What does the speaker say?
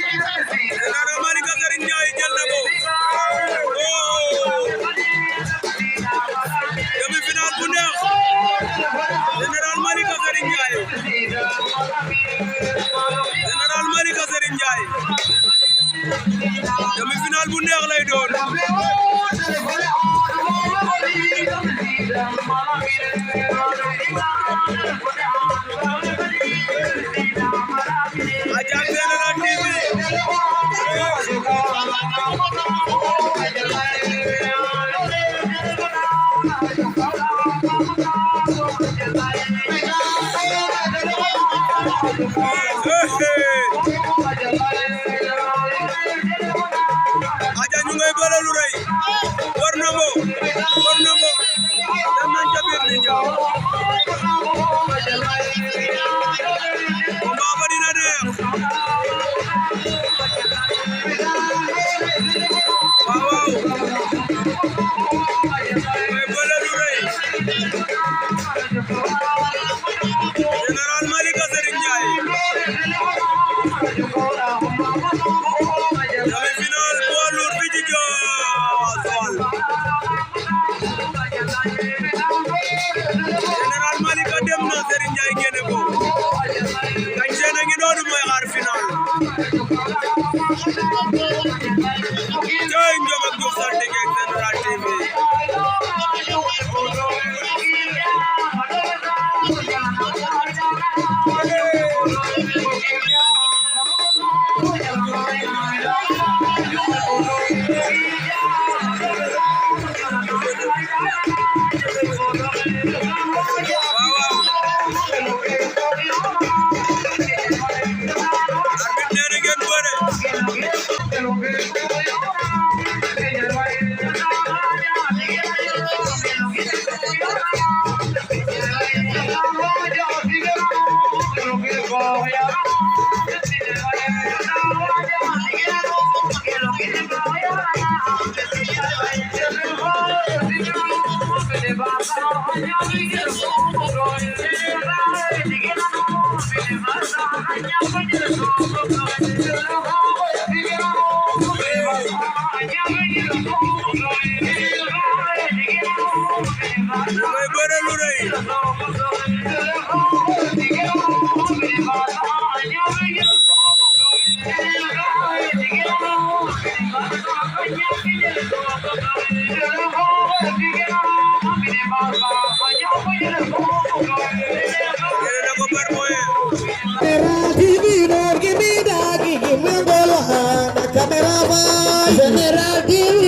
Général Malika Serigne Ndiaye jël na ko demi-finale bu neex Général Malika Serigne Ndiaye Général Malika Serigne Ndiaye demi-finale bu neex lay doon Aja Général TV Aja ñu ngay bëre lu rëy war na ko dem nañ ca biir ni ñëw combat ba dina neex waaw ngay bëre lu rëy Général Malika Serigne Ndiaye demi-finale poids lourd bi ci Joal Général Malika dem na Serigne Ndiaye génne ko kañ seen a ngi noonu mooy xaar final jooy njom ak Diouf Sarr Tigek Général TV General TV